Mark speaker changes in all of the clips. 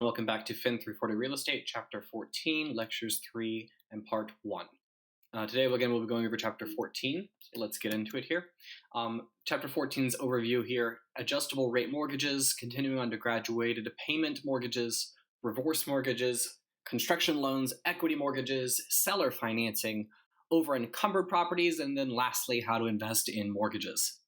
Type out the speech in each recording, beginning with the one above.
Speaker 1: Welcome back to Fin 340 Real Estate, Chapter 14, Lectures 3, and Part 1. Today, we'll be going over Chapter 14, so let's get into it here. Chapter 14's overview here, adjustable rate mortgages, continuing on to graduated payment mortgages, reverse mortgages, construction loans, equity mortgages, seller financing, over encumbered properties, and then lastly, how to invest in mortgages.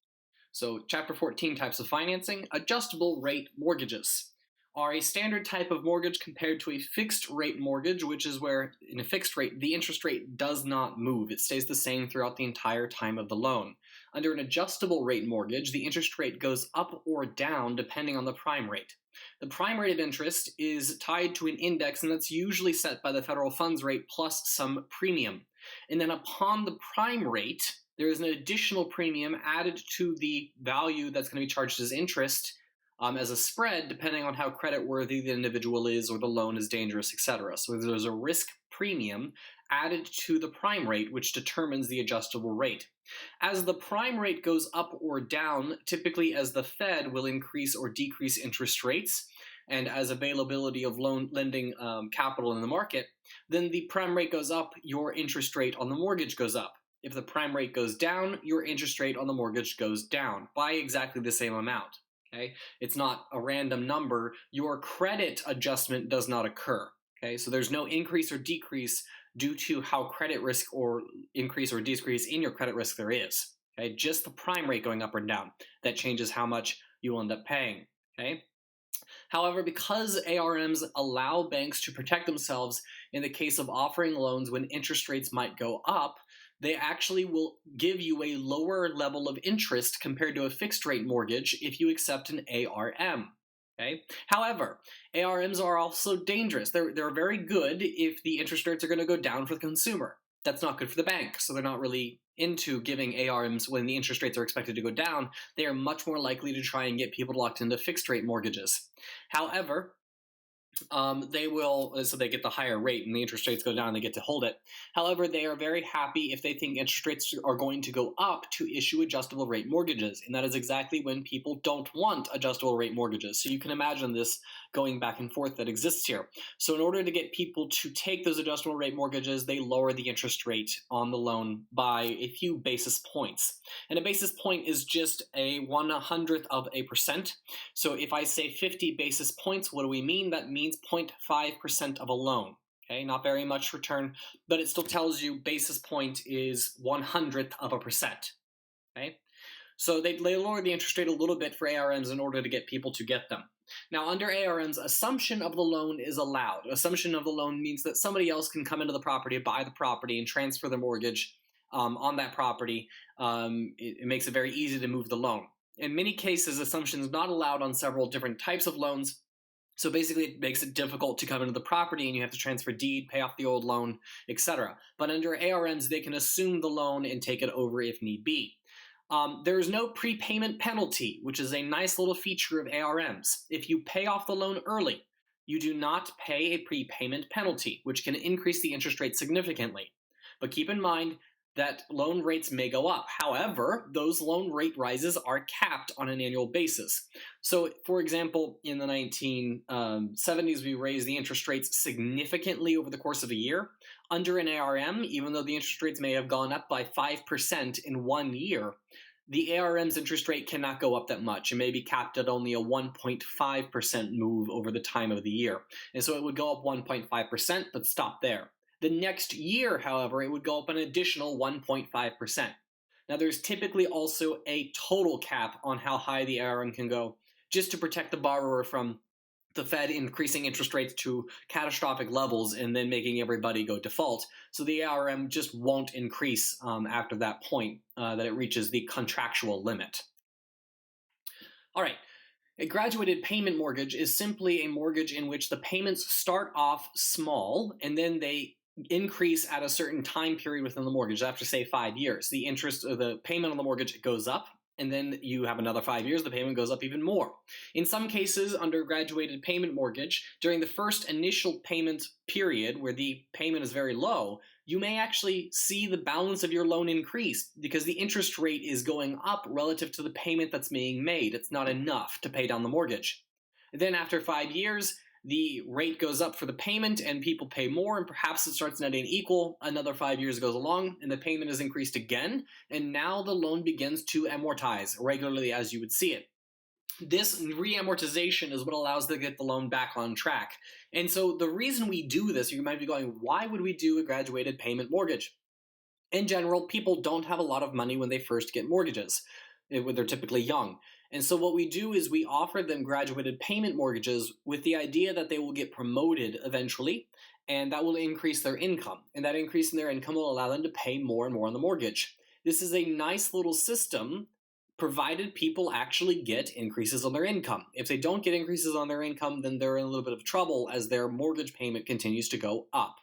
Speaker 1: So Chapter 14, types of financing, adjustable rate mortgages are a standard type of mortgage compared to a fixed rate mortgage, which is where in a fixed rate, the interest rate does not move. It stays the same throughout the entire time of the loan. Under an adjustable rate mortgage, the interest rate goes up or down depending on the prime rate. The prime rate of interest is tied to an index, and that's usually set by the federal funds rate plus some premium. And then upon the prime rate, there is an additional premium added to the value that's going to be charged as interest as a spread, depending on how creditworthy the individual is or the loan is dangerous, etc. So there's a risk premium added to the prime rate, which determines the adjustable rate. As the prime rate goes up or down, typically as the Fed will increase or decrease interest rates, and as availability of lending capital in the market, then the prime rate goes up, your interest rate on the mortgage goes up. If the prime rate goes down, your interest rate on the mortgage goes down by exactly the same amount. Okay? It's not a random number. Your credit adjustment does not occur. Okay? So there's no increase or decrease due to how credit risk or increase or decrease in your credit risk there is. Okay? Just the prime rate going up or down. That changes how much you will end up paying. Okay? However, because ARMs allow banks to protect themselves in the case of offering loans when interest rates might go up, they actually will give you a lower level of interest compared to a fixed rate mortgage if you accept an ARM. Okay? However, ARMs are also dangerous. They're very good if the interest rates are going to go down for the consumer. That's not good for the bank, so they're not really into giving ARMs when the interest rates are expected to go down. They are much more likely to try and get people locked into fixed rate mortgages. However, they will, so they get the higher rate and the interest rates go down, they get to hold it. However, they are very happy if they think interest rates are going to go up to issue adjustable rate mortgages. And that is exactly when people don't want adjustable rate mortgages. So you can imagine this going back and forth that exists here. So in order to get people to take those adjustable rate mortgages, they lower the interest rate on the loan by a few basis points. And a basis point is just a 1/100th of a percent. So if I say 50 basis points, what do we mean? That means 0.5% of a loan. Okay, not very much return, but it still tells you basis point is 1/100th of a percent. Okay, so they lower the interest rate a little bit for ARMs in order to get people to get them. Now, under ARMs, assumption of the loan is allowed. Assumption of the loan means that somebody else can come into the property, buy the property, and transfer the mortgage on that property. It makes it very easy to move the loan. In many cases, assumption is not allowed on several different types of loans. So basically, it makes it difficult to come into the property and you have to transfer deed, pay off the old loan, etc. But under ARMs, they can assume the loan and take it over if need be. There is no prepayment penalty, which is a nice little feature of ARMs. If you pay off the loan early, you do not pay a prepayment penalty, which can increase the interest rate significantly. But keep in mind that loan rates may go up. However, those loan rate rises are capped on an annual basis. So, for example, in the 1970s, we raised the interest rates significantly over the course of a year. Under an ARM, even though the interest rates may have gone up by 5% in 1 year, the ARM's interest rate cannot go up that much. It may be capped at only a 1.5% move over the time of the year. And so it would go up 1.5%, but stop there. The next year, however, it would go up an additional 1.5%. Now, there's typically also a total cap on how high the ARM can go, just to protect the borrower from the Fed increasing interest rates to catastrophic levels and then making everybody go default. So the ARM just won't increase after that point that it reaches the contractual limit. All right. A graduated payment mortgage is simply a mortgage in which the payments start off small and then they increase at a certain time period within the mortgage. After, say, 5 years, the interest or the payment on the mortgage goes up, and then you have another 5 years, the payment goes up even more. In some cases, under graduated payment mortgage, during the first initial payment period where the payment is very low, you may actually see the balance of your loan increase because the interest rate is going up relative to the payment that's being made. It's not enough to pay down the mortgage. Then after 5 years, the rate goes up for the payment and people pay more, and perhaps it starts netting equal. Another 5 years goes along and the payment is increased again, and now the loan begins to amortize regularly as you would see it. This reamortization is what allows them to get the loan back on track. And so the reason we do this, you might be going, why would we do a graduated payment mortgage? In general, people don't have a lot of money when they first get mortgages, when they're typically young. And so what we do is we offer them graduated payment mortgages with the idea that they will get promoted eventually, and that will increase their income. And that increase in their income will allow them to pay more and more on the mortgage. This is a nice little system, provided people actually get increases on their income. If they don't get increases on their income, then they're in a little bit of trouble as their mortgage payment continues to go up.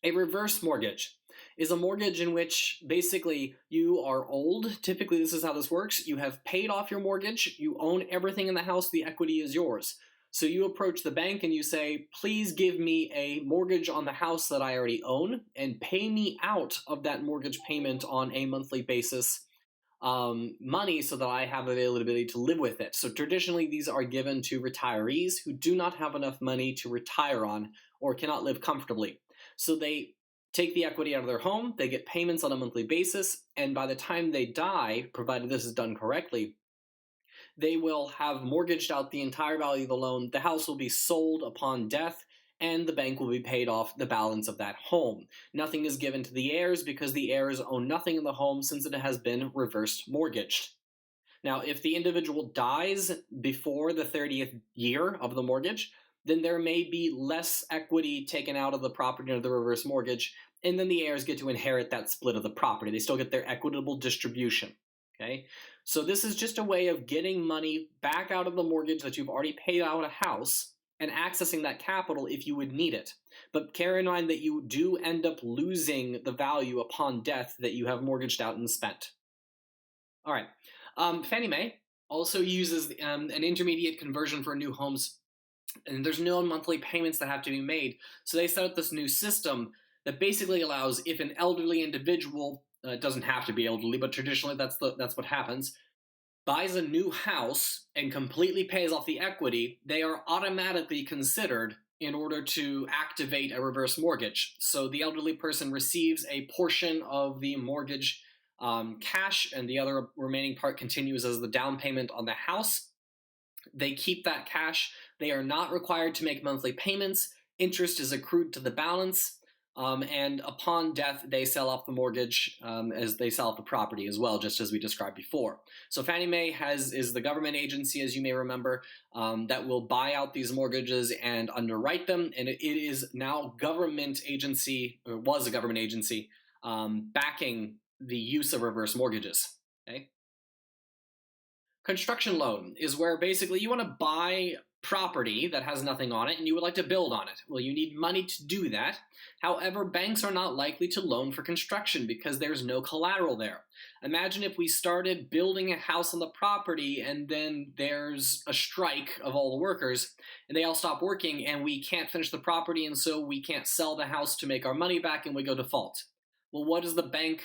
Speaker 1: A reverse mortgage is a mortgage in which basically you are old. Typically, this is how this works. You have paid off your mortgage. You own everything in the house. The equity is yours. So you approach the bank and you say, please give me a mortgage on the house that I already own and pay me out of that mortgage payment on a monthly basis money so that I have availability to live with it. So traditionally, these are given to retirees who do not have enough money to retire on or cannot live comfortably. So they take the equity out of their home, they get payments on a monthly basis, and by the time they die, provided this is done correctly, they will have mortgaged out the entire value of the loan. The house will be sold upon death, and the bank will be paid off the balance of that home. Nothing is given to the heirs because the heirs own nothing in the home since it has been reverse mortgaged. Now, if the individual dies before the 30th year of the mortgage, then there may be less equity taken out of the property of the reverse mortgage, and then the heirs get to inherit that split of the property. They still get their equitable distribution. Okay? So this is just a way of getting money back out of the mortgage that you've already paid out a house and accessing that capital if you would need it. But bear in mind that you do end up losing the value upon death that you have mortgaged out and spent. All right. Fannie Mae also uses an intermediate conversion for new homes, and there's no monthly payments that have to be made. So they set up this new system that basically allows, if an elderly individual, doesn't have to be elderly, but traditionally that's what happens, buys a new house and completely pays off the equity, they are automatically considered in order to activate a reverse mortgage. So the elderly person receives a portion of the mortgage cash, and the other remaining part continues as the down payment on the house. They keep that cash. They are not required to make monthly payments. Interest is accrued to the balance. And upon death, they sell off the mortgage as they sell off the property as well, just as we described before. So Fannie Mae is the government agency, as you may remember, that will buy out these mortgages and underwrite them. And it is now government agency, or was a government agency, backing the use of reverse mortgages. Okay? Construction loan is where basically you want to buy property that has nothing on it and you would like to build on it. Well, you need money to do that. However, banks are not likely to loan for construction because there's no collateral there. Imagine if we started building a house on the property and then there's a strike of all the workers and they all stop working and we can't finish the property, and so we can't sell the house to make our money back and we go default. Well, what does the bank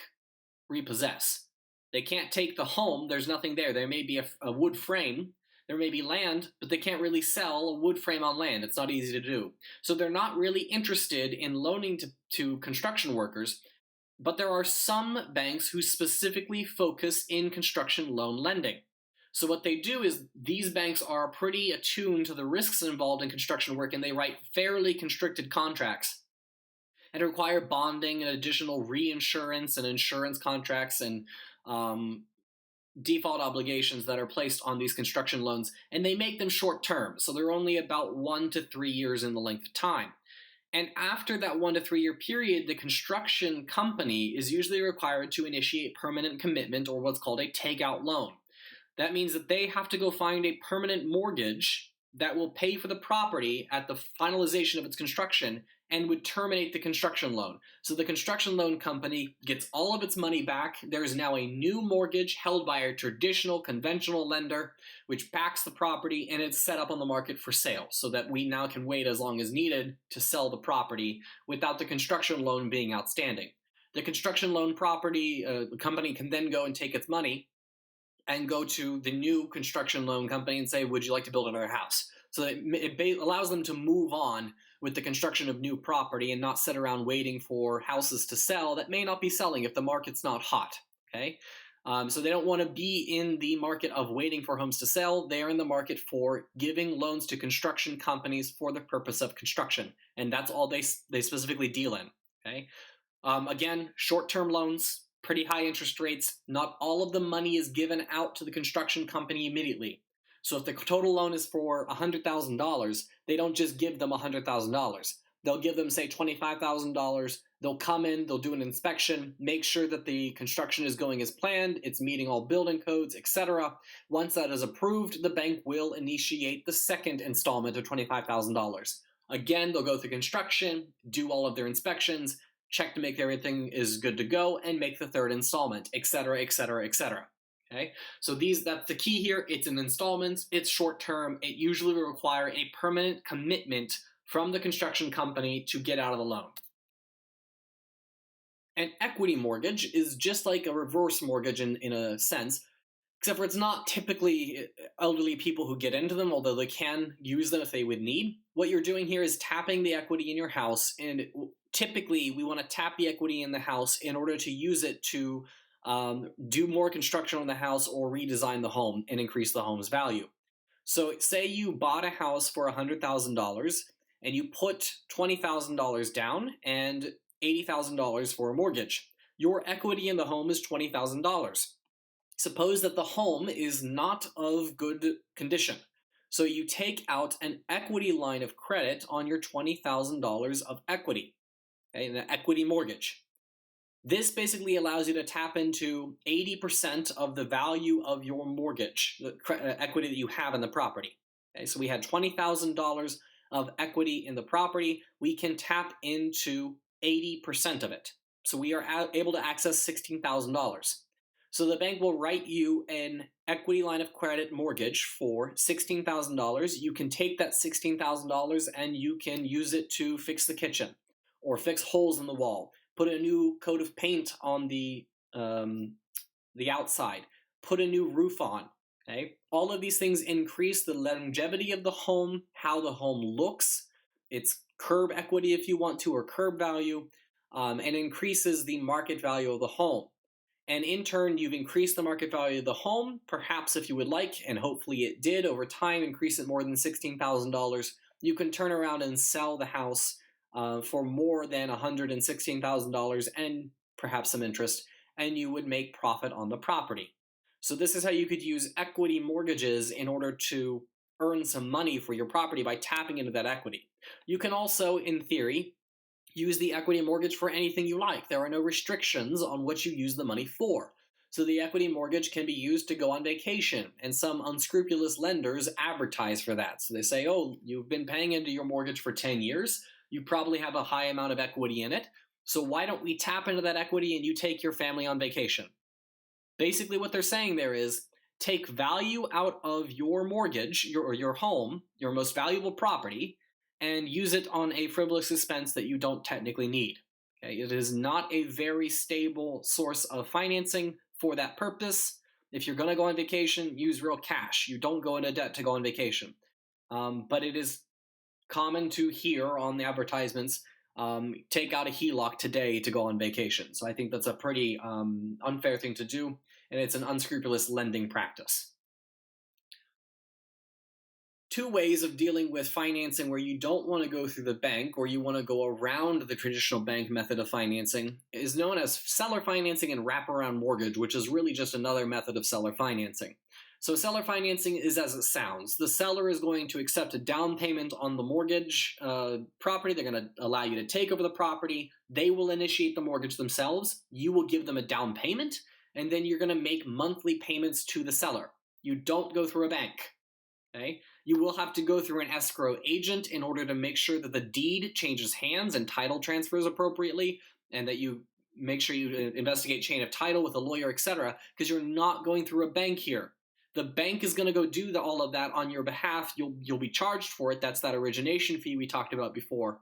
Speaker 1: repossess? They can't take the home. There's nothing there. There may be a wood frame. There may be land, but they can't really sell a wood frame on land. It's not easy to do. So they're not really interested in loaning to construction workers, but there are some banks who specifically focus in construction loan lending. So what they do is these banks are pretty attuned to the risks involved in construction work, and they write fairly constricted contracts and require bonding and additional reinsurance and insurance contracts and default obligations that are placed on these construction loans, and they make them short term. So they're only about 1 to 3 years in the length of time. And after that 1 to 3 year period, the construction company is usually required to initiate permanent commitment, or what's called a takeout loan. That means that they have to go find a permanent mortgage that will pay for the property at the finalization of its construction and would terminate the construction loan. So the construction loan company gets all of its money back. There is now a new mortgage held by a traditional, conventional lender, which backs the property, and it's set up on the market for sale so that we now can wait as long as needed to sell the property without the construction loan being outstanding. The construction loan company can then go and take its money and go to the new construction loan company and say, would you like to build another house? So that it allows them to move on with the construction of new property and not sit around waiting for houses to sell that may not be selling if the market's not hot. Okay, so they don't want to be in the market of waiting for homes to sell. They're in the market for giving loans to construction companies for the purpose of construction, and that's all they specifically deal in. Okay, again, short-term loans, pretty high interest rates. Not all of the money is given out to the construction company immediately. So if the total loan is for $100,000, they don't just give them $100,000. They'll give them, say, $25,000. They'll come in, they'll do an inspection, make sure that the construction is going as planned, it's meeting all building codes, etc. Once that is approved, the bank will initiate the second installment of $25,000. Again, they'll go through construction, do all of their inspections, check to make everything is good to go, and make the third installment, etc., etc., etc. Okay, so that's the key here. It's an installment, it's short term, it usually will require a permanent commitment from the construction company to get out of the loan. An equity mortgage is just like a reverse mortgage in a sense, except for it's not typically elderly people who get into them, although they can use them if they would need. What you're doing here is tapping the equity in your house, and typically we want to tap the equity in the house in order to use it to do more construction on the house or redesign the home and increase the home's value. So say you bought a house for $100,000 and you put $20,000 down and $80,000 for a mortgage. Your equity in the home is $20,000. Suppose that the home is not of good condition. So you take out an equity line of credit on your $20,000 of equity, okay, an equity mortgage. This basically allows you to tap into 80% of the value of your mortgage, the equity that you have in the property. Okay, so we had $20,000 of equity in the property. We can tap into 80% of it. So we are able to access $16,000. So the bank will write you an equity line of credit mortgage for $16,000. You can take that $16,000 and you can use it to fix the kitchen or fix holes in the wall, put a new coat of paint on the outside, put a new roof on. Okay? All of these things increase the longevity of the home, how the home looks, its curb equity if you want to, or curb value, and increases the market value of the home. And in turn, you've increased the market value of the home, perhaps if you would like, and hopefully it did over time, increase it more than $16,000. You can turn around and sell the house for more than $116,000 and perhaps some interest, and you would make profit on the property. So this is how you could use equity mortgages in order to earn some money for your property by tapping into that equity. You can also, in theory, use the equity mortgage for anything you like. There are no restrictions on what you use the money for. So the equity mortgage can be used to go on vacation, and some unscrupulous lenders advertise for that. So they say, oh, you've been paying into your mortgage for 10 years. You probably have a high amount of equity in it. So why don't we tap into that equity and you take your family on vacation? Basically what they're saying there is, take value out of your mortgage, your home, your most valuable property, and use it on a frivolous expense that you don't technically need. Okay? It is not a very stable source of financing for that purpose. If you're going to go on vacation, use real cash. You don't go into debt to go on vacation. But it is common to hear on the advertisements, take out a HELOC today to go on vacation. So I think that's a pretty unfair thing to do, and it's an unscrupulous lending practice. Two ways of dealing with financing where you don't want to go through the bank or you want to go around the traditional bank method of financing is known as seller financing and wraparound mortgage, which is really just another method of seller financing. So seller financing is as it sounds. The seller is going to accept a down payment on the mortgage property. They're going to allow you to take over the property. They will initiate the mortgage themselves. You will give them a down payment, and then you're going to make monthly payments to the seller. You don't go through a bank. Okay? You will have to go through an escrow agent in order to make sure that the deed changes hands and title transfers appropriately, and that you make sure you investigate chain of title with a lawyer, etc., because you're not going through a bank here. The bank is going to go do all of that on your behalf. You'll be charged for it. That's that origination fee we talked about before.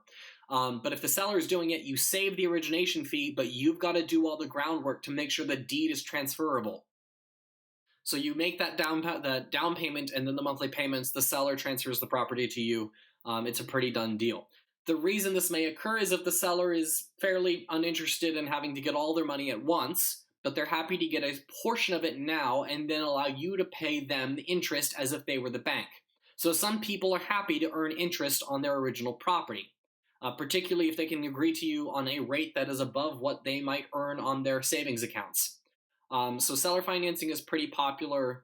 Speaker 1: But if the seller is doing it, you save the origination fee, but you've got to do all the groundwork to make sure the deed is transferable. So you make that down payment, and then the monthly payments, the seller transfers the property to you. It's a pretty done deal. The reason this may occur is if the seller is fairly uninterested in having to get all their money at once, but they're happy to get a portion of it now and then allow you to pay them the interest as if they were the bank. So some people are happy to earn interest on their original property, particularly if they can agree to you on a rate that is above what they might earn on their savings accounts. So seller financing is pretty popular,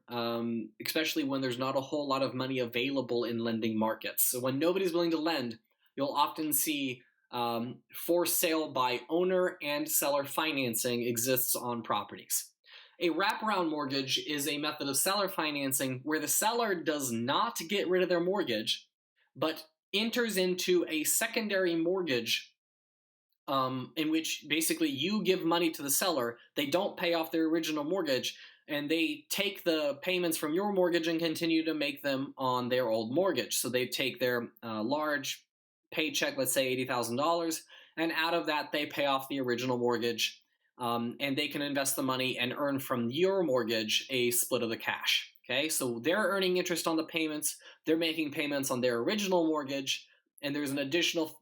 Speaker 1: especially when there's not a whole lot of money available in lending markets. So when nobody's willing to lend, you'll often see for sale by owner and seller financing exists on properties. A wraparound mortgage is a method of seller financing where the seller does not get rid of their mortgage, but enters into a secondary mortgage in which basically you give money to the seller, they don't pay off their original mortgage, and they take the payments from your mortgage and continue to make them on their old mortgage. So they take their large paycheck, let's say $80,000, and out of that they pay off the original mortgage, and they can invest the money and earn from your mortgage a split of the cash. Okay, so they're earning interest on the payments, they're making payments on their original mortgage, and there's an additional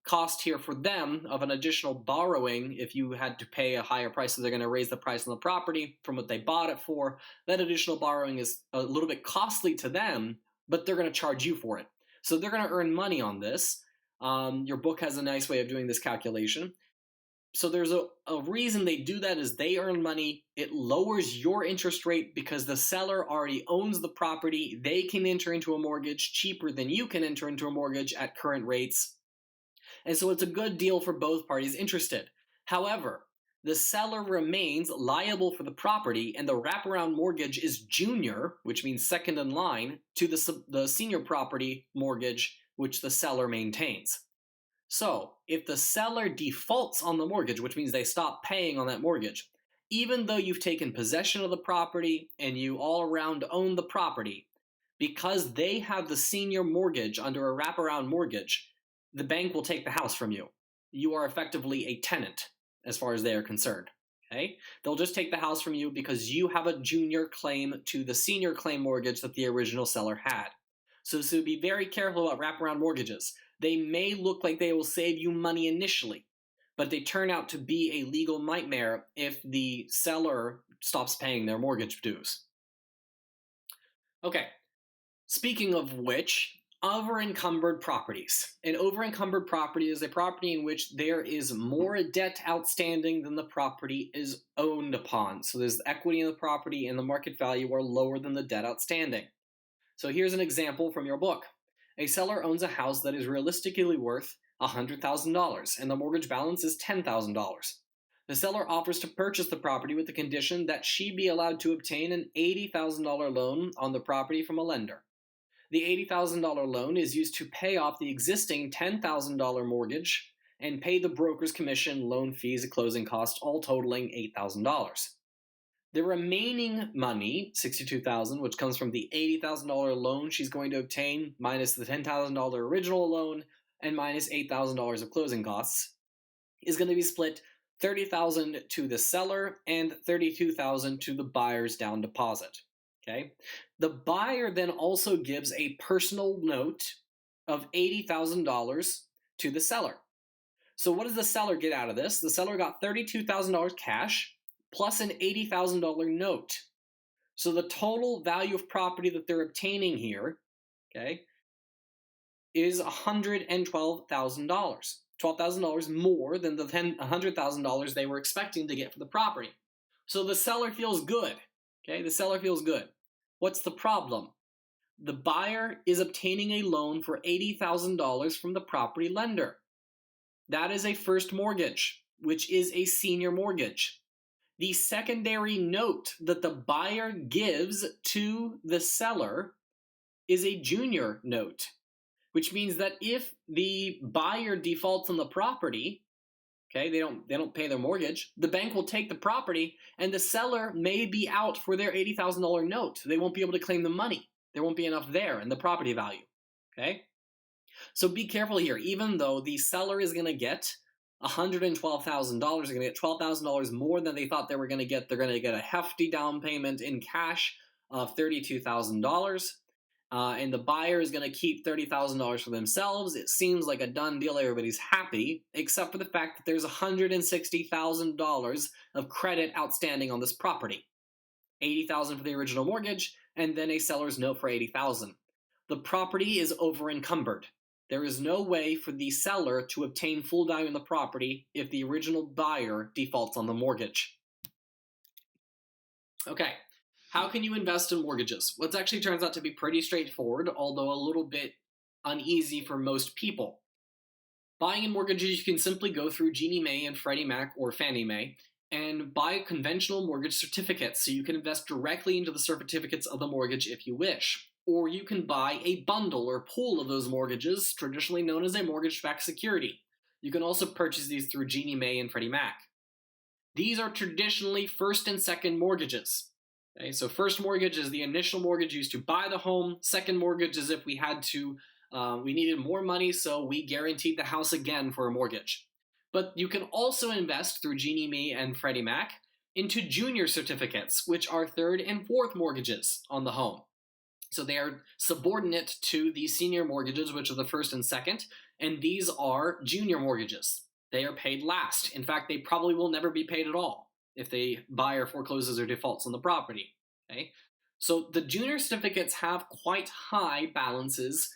Speaker 1: cost here for them of an additional borrowing. If you had to pay a higher price, so they're going to raise the price on the property from what they bought it for, that additional borrowing is a little bit costly to them, but they're going to charge you for it. So they're going to earn money on this. Your book has a nice way of doing this calculation. So there's a reason they do that is they earn money. It lowers your interest rate because the seller already owns the property. They can enter into a mortgage cheaper than you can enter into a mortgage at current rates. And so it's a good deal for both parties interested. However, the seller remains liable for the property, and the wraparound mortgage is junior, which means second in line, to the senior property mortgage, which the seller maintains. So if the seller defaults on the mortgage, which means they stop paying on that mortgage, even though you've taken possession of the property and you all around own the property, because they have the senior mortgage under a wraparound mortgage, the bank will take the house from you. You are effectively a tenant as far as they are concerned. Okay? They'll just take the house from you because you have a junior claim to the senior claim mortgage that the original seller had. So be very careful about wraparound mortgages. They may look like they will save you money initially, but they turn out to be a legal nightmare if the seller stops paying their mortgage dues. Okay, speaking of which, over-encumbered properties. An over-encumbered property is a property in which there is more debt outstanding than the property is owned upon. So there's equity in the property and the market value are lower than the debt outstanding. So here's an example from your book. A seller owns a house that is realistically worth $100,000 and the mortgage balance is $10,000. The seller offers to purchase the property with the condition that she be allowed to obtain an $80,000 loan on the property from a lender. The $80,000 loan is used to pay off the existing $10,000 mortgage and pay the broker's commission, loan fees, and closing costs, all totaling $8,000. The remaining money, $62,000, which comes from the $80,000 loan she's going to obtain, minus the $10,000 original loan, and minus $8,000 of closing costs, is going to be split $30,000 to the seller and $32,000 to the buyer's down deposit. Okay? The buyer then also gives a personal note of $80,000 to the seller. So what does the seller get out of this? The seller got $32,000 cash plus an $80,000 note. So the total value of property that they're obtaining here, okay, is $112,000. $12,000 more than the $100,000 they were expecting to get for the property. So the seller feels good. Okay, the seller feels good. What's the problem? The buyer is obtaining a loan for $80,000 from the property lender. That is a first mortgage, which is a senior mortgage. The secondary note that the buyer gives to the seller is a junior note, which means that if the buyer defaults on the property, okay, they don't pay their mortgage, the bank will take the property and the seller may be out for their $80,000 note. They won't be able to claim the money. There won't be enough there in the property value, okay? So be careful here. Even though the seller is going to get $112,000. They're going to get $12,000 more than they thought they were going to get. They're going to get a hefty down payment in cash of $32,000. And the buyer is going to keep $30,000 for themselves. It seems like a done deal. Everybody's happy, except for the fact that there's $160,000 of credit outstanding on this property. $80,000 for the original mortgage, and then a seller's note for $80,000. The property is over encumbered. There is no way for the seller to obtain full value in the property if the original buyer defaults on the mortgage. Okay. How can you invest in mortgages? Well, it actually turns out to be pretty straightforward, although a little bit uneasy for most people. Buying in mortgages, you can simply go through Ginnie Mae and Freddie Mac or Fannie Mae and buy conventional mortgage certificates, so you can invest directly into the certificates of the mortgage if you wish. Or you can buy a bundle or pool of those mortgages, traditionally known as a mortgage-backed security. You can also purchase these through Ginnie Mae and Freddie Mac. These are traditionally first and second mortgages. Okay, so first mortgage is the initial mortgage used to buy the home. Second mortgage is if we needed more money, so we guaranteed the house again for a mortgage. But you can also invest through Ginnie Mae and Freddie Mac into junior certificates, which are third and fourth mortgages on the home. So they are subordinate to the senior mortgages, which are the first and second, and these are junior mortgages. They are paid last. In fact, they probably will never be paid at all if the buyer forecloses or defaults on the property. Okay? So the junior certificates have quite high balances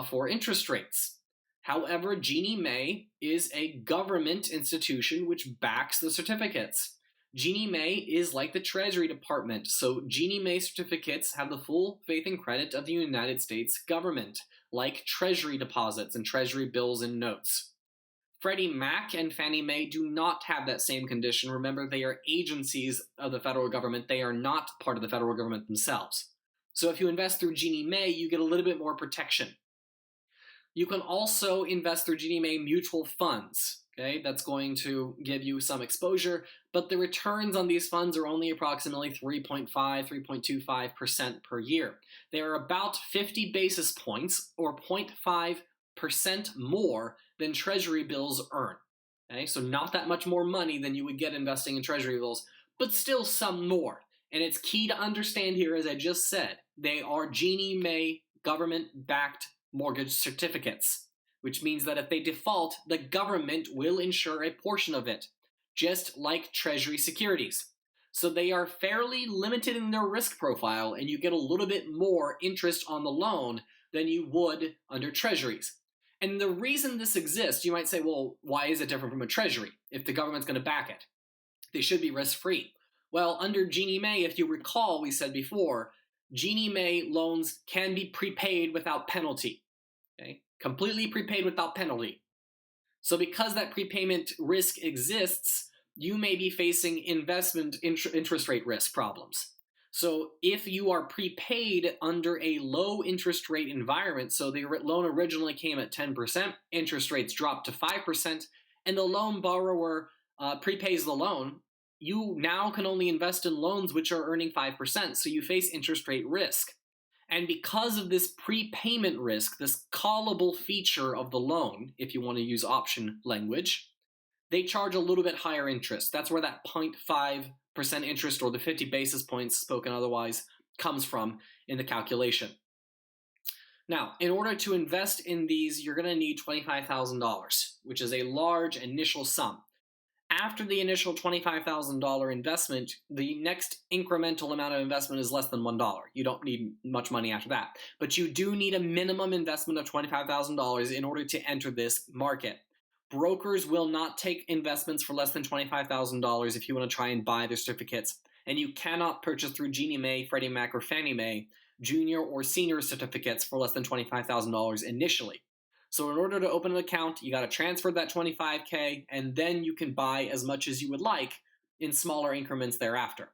Speaker 1: for interest rates. However, Ginnie Mae is a government institution which backs the certificates. Ginnie Mae is like the Treasury Department, so Ginnie Mae certificates have the full faith and credit of the United States government, like Treasury deposits and Treasury bills and notes. Freddie Mac and Fannie Mae do not have that same condition. Remember, they are agencies of the federal government. They are not part of the federal government themselves. So if you invest through Ginnie Mae, you get a little bit more protection. You can also invest through Ginnie Mae mutual funds. Okay, that's going to give you some exposure, but the returns on these funds are only approximately 3.25% per year. They are about 50 basis points or 0.5% more than Treasury bills earn. Okay, so not that much more money than you would get investing in Treasury bills, but still some more. And it's key to understand here, as I just said, they are Ginnie Mae government-backed mortgage certificates, which means that if they default, the government will insure a portion of it, just like Treasury securities. So they are fairly limited in their risk profile, and you get a little bit more interest on the loan than you would under Treasuries. And the reason this exists, you might say, well, why is it different from a Treasury if the government's going to back it? They should be risk-free. Well, under Ginnie Mae, if you recall, we said before, Ginnie Mae loans can be prepaid without penalty. Okay? Completely prepaid without penalty. So because that prepayment risk exists, you may be facing investment interest rate risk problems. So if you are prepaid under a low interest rate environment, so the loan originally came at 10%, interest rates drop to 5%, and the loan borrower prepays the loan, you now can only invest in loans which are earning 5%, so you face interest rate risk. And because of this prepayment risk, this callable feature of the loan, if you want to use option language, they charge a little bit higher interest. That's where that 0.5% interest, or the 50 basis points spoken otherwise, comes from in the calculation. Now, in order to invest in these, you're going to need $25,000, which is a large initial sum. After the initial $25,000 investment, the next incremental amount of investment is less than $1. You don't need much money after that. But you do need a minimum investment of $25,000 in order to enter this market. Brokers will not take investments for less than $25,000 if you want to try and buy their certificates. And you cannot purchase through Ginnie Mae, Freddie Mac, or Fannie Mae junior or senior certificates for less than $25,000 initially. So in order to open an account, you got to transfer that $25K, and then you can buy as much as you would like in smaller increments thereafter.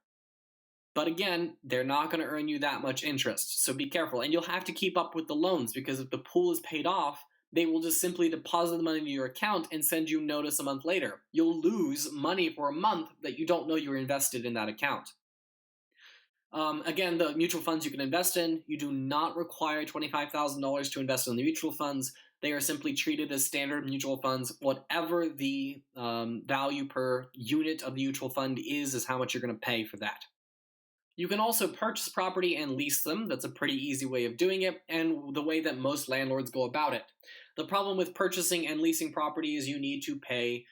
Speaker 1: But again, they're not going to earn you that much interest, so be careful. And you'll have to keep up with the loans, because if the pool is paid off, they will just simply deposit the money into your account and send you notice a month later. You'll lose money for a month that you don't know you're invested in that account. Again, the mutual funds you can invest in, you do not require $25,000 to invest in the mutual funds. They are simply treated as standard mutual funds. Whatever the value per unit of the mutual fund is how much you're going to pay for that. You can also purchase property and lease them. That's a pretty easy way of doing it, and the way that most landlords go about it. The problem with purchasing and leasing property is you need to pay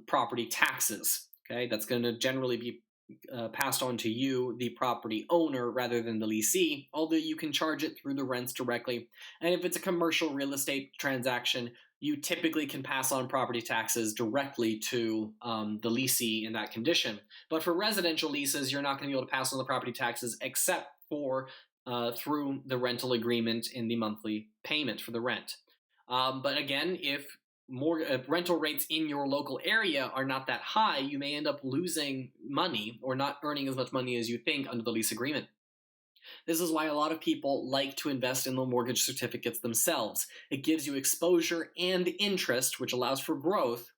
Speaker 1: property taxes. Okay, that's going to generally be passed on to you, the property owner, rather than the leasee, although you can charge it through the rents directly. And if it's a commercial real estate transaction, you typically can pass on property taxes directly to the leasee in that condition. But for residential leases, you're not going to be able to pass on the property taxes except for through the rental agreement in the monthly payment for the rent. But again, if more rental rates in your local area are not that high, you may end up losing money or not earning as much money as you think under the lease agreement. This is why a lot of people like to invest in the mortgage certificates themselves. It gives you exposure and interest, which allows for growth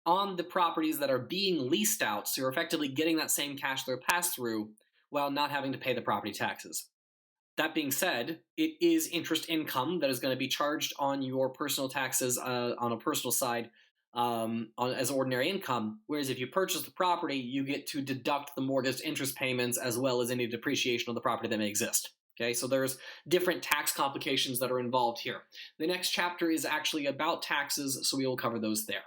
Speaker 1: on the properties that are being leased out, so you're effectively getting that same cash flow pass-through while not having to pay the property taxes. That being said, it is interest income that is going to be charged on your personal taxes on a personal side as ordinary income, whereas if you purchase the property, you get to deduct the mortgage interest payments as well as any depreciation of the property that may exist. Okay, so there's different tax complications that are involved here. The next chapter is actually about taxes, so we will cover those there.